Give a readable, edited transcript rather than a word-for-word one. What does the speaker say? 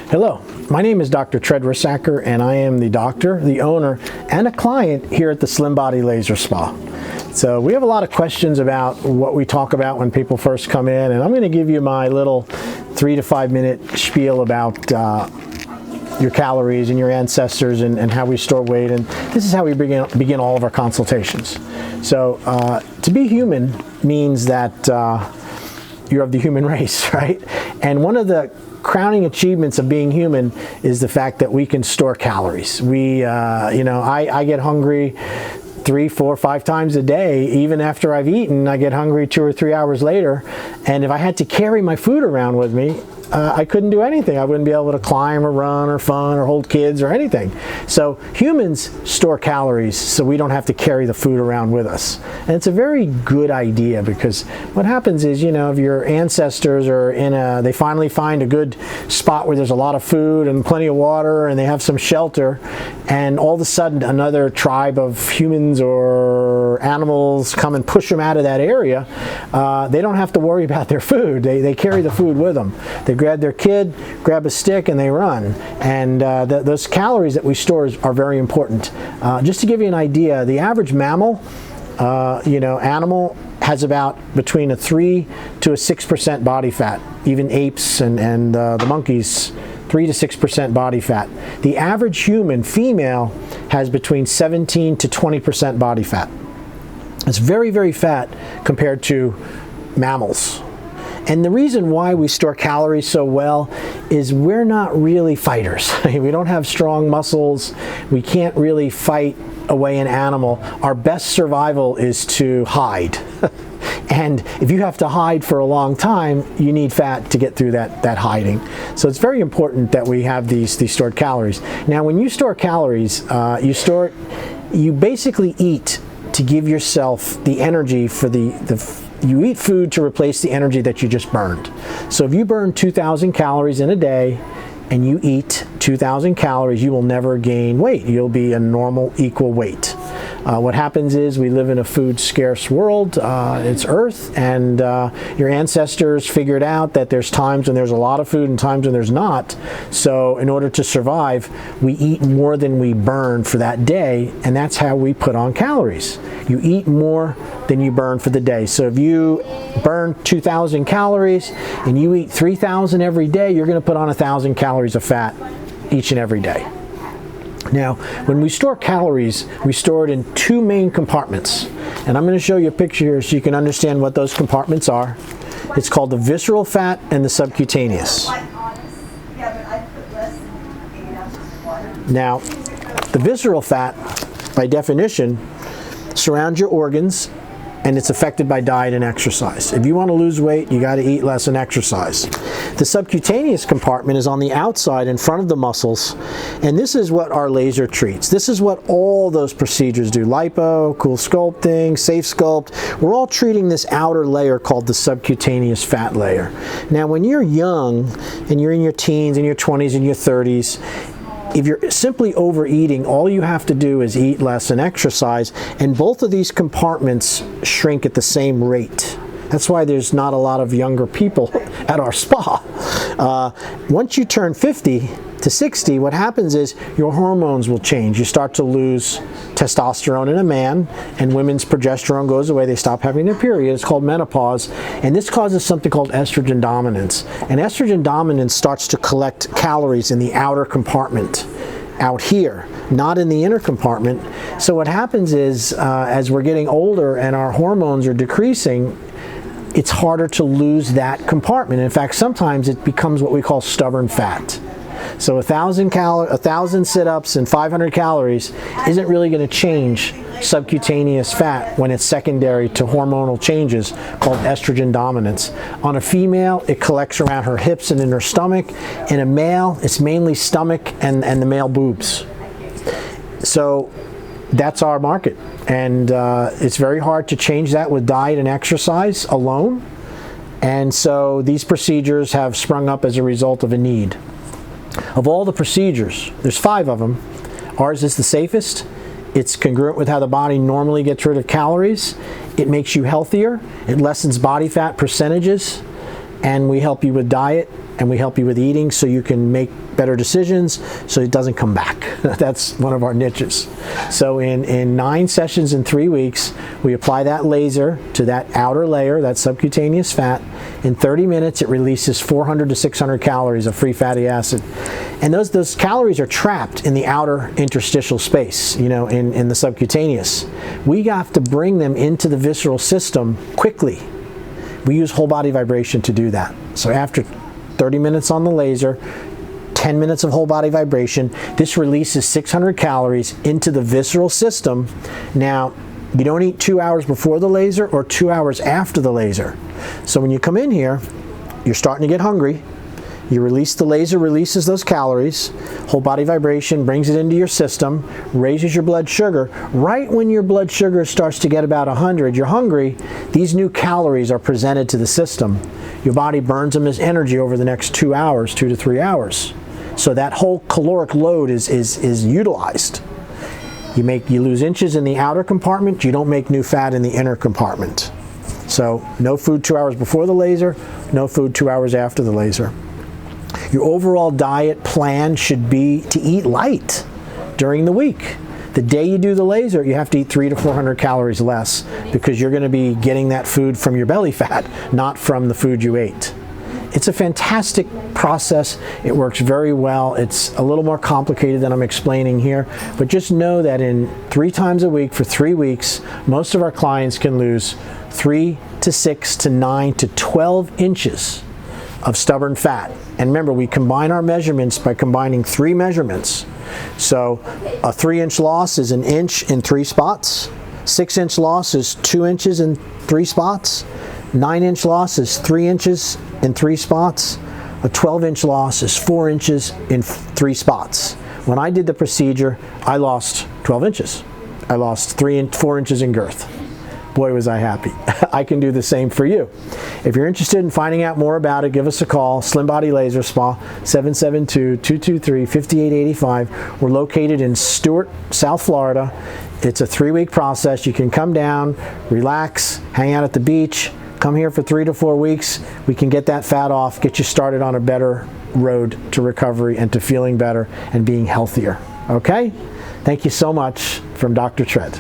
Hello, my name is Dr. Tred Rissacker, and I am the doctor, the owner, and a client here at the Slim Body Laser Spa. So we have a lot of questions about what we talk about when people first come in, and I'm going to give you my little 3 to 5 minute spiel about your calories and your ancestors and how we store weight, and this is how we begin all of our consultations. So to be human means that you're of the human race, right? And one of the crowning achievements of being human is the fact that we can store calories. I get hungry 3, 4, 5 times a day. Even after I've eaten, I get hungry 2 or 3 hours later. And if I had to carry my food around with me, I couldn't do anything. I wouldn't be able to climb or run or fun or hold kids or anything. So humans store calories so we don't have to carry the food around with us. And it's a very good idea, because what happens is, if your ancestors are they finally find a good spot where there's a lot of food and plenty of water and they have some shelter, and all of a sudden another tribe of humans or animals come and push them out of that area, they don't have to worry about their food. They carry the food with them. They grab their kid, grab a stick, and they run. And those calories that we store are very important. Just to give you an idea, the average mammal, animal has about between a 3 to a 6% body fat. Even apes and the monkeys, 3 to 6% body fat. The average human female has between 17 to 20% body fat. It's very, very fat compared to mammals. And the reason why we store calories so well is we're not really fighters. We don't have strong muscles. We can't really fight away an animal. Our best survival is to hide. And if you have to hide for a long time, you need fat to get through that hiding. So it's very important that we have these stored calories. Now, when you store calories, you basically eat to give yourself the energy for you eat food to replace the energy that you just burned. So if you burn 2,000 calories in a day and you eat 2,000 calories, you will never gain weight. You'll be a normal, equal weight. What happens is we live in a food scarce world. It's Earth, and your ancestors figured out that there's times when there's a lot of food and times when there's not. So in order to survive, we eat more than we burn for that day, and that's how we put on calories. You eat more than you burn for the day. So if you burn 2,000 calories and you eat 3,000 every day, you're going to put on 1,000 calories of fat each and every day. Now, when we store calories, we store it in 2 main compartments. And I'm going to show you a picture here so you can understand what those compartments are. It's called the visceral fat and the subcutaneous. Now, the visceral fat, by definition, surrounds your organs, and it's affected by diet and exercise. If you want to lose weight, you got to eat less and exercise. The subcutaneous compartment is on the outside in front of the muscles, and this is what our laser treats. This is what all those procedures do. Lipo, cool sculpting, safe sculpt. We're all treating this outer layer called the subcutaneous fat layer. Now, when you're young and you're in your teens and your 20s and your 30s, if you're simply overeating, all you have to do is eat less and exercise, and both of these compartments shrink at the same rate. That's why there's not a lot of younger people at our spa. Once you turn 50 to 60, what happens is your hormones will change. You start to lose testosterone in a man, and women's progesterone goes away. They stop having their period. It's called menopause, and this causes something called estrogen dominance. And estrogen dominance starts to collect calories in the outer compartment, out here, not in the inner compartment. So what happens is, as we're getting older and our hormones are decreasing, it's harder to lose that compartment. In fact, sometimes it becomes what we call stubborn fat. So 1,000 sit-ups and 500 calories isn't really going to change subcutaneous fat when it's secondary to hormonal changes called estrogen dominance. On a female, it collects around her hips and in her stomach. In a male, it's mainly stomach and the male boobs. So that's our market, and it's very hard to change that with diet and exercise alone. And so these procedures have sprung up as a result of a need. Of all the procedures, there's 5 of them. Ours is the safest. It's congruent with how the body normally gets rid of calories. It makes you healthier. It lessens body fat percentages. and we help you with diet, and we help you with eating so you can make better decisions so it doesn't come back. That's one of our niches. So in 9 sessions in 3 weeks, we apply that laser to that outer layer, that subcutaneous fat. In 30 minutes, it releases 400 to 600 calories of free fatty acid. And those calories are trapped in the outer interstitial space, in the subcutaneous. We have to bring them into the visceral system quickly. We use whole body vibration to do that. So after 30 minutes on the laser, 10 minutes of whole body vibration, this releases 600 calories into the visceral system. Now, you don't eat 2 hours before the laser or 2 hours after the laser. So when you come in here, you're starting to get hungry. You release, the laser releases those calories, whole body vibration brings it into your system, raises your blood sugar. Right when your blood sugar starts to get about 100, you're hungry, these new calories are presented to the system. Your body burns them as energy over the next 2 hours, 2 to 3 hours. So that whole caloric load is utilized. You lose inches in the outer compartment, you don't make new fat in the inner compartment. So no food 2 hours before the laser, no food 2 hours after the laser. Your overall diet plan should be to eat light during the week. The day you do the laser, you have to eat 300 to 400 calories less because you're going to be getting that food from your belly fat, not from the food you ate. It's a fantastic process. It works very well. It's a little more complicated than I'm explaining here, but just know that in 3 times a week for 3 weeks, most of our clients can lose 3 to 6 to 9 to 12 inches of stubborn fat. And remember, we combine our measurements by combining 3 measurements. So a 3-inch loss is 1 inch in 3 spots. 6-inch loss is 2 inches in 3 spots. 9-inch loss is 3 inches in 3 spots. A 12-inch loss is 4 inches in 3 spots. When I did the procedure, I lost 12 inches. I lost 4 inches in girth. Boy, was I happy. I can do the same for you. If you're interested in finding out more about it, give us a call, Slim Body Laser Spa, 772-223-5885. We're located in Stuart, South Florida. It's a 3-week process. You can come down, relax, hang out at the beach, come here for 3 to 4 weeks. We can get that fat off, get you started on a better road to recovery and to feeling better and being healthier. Okay? Thank you so much from Dr. Tread.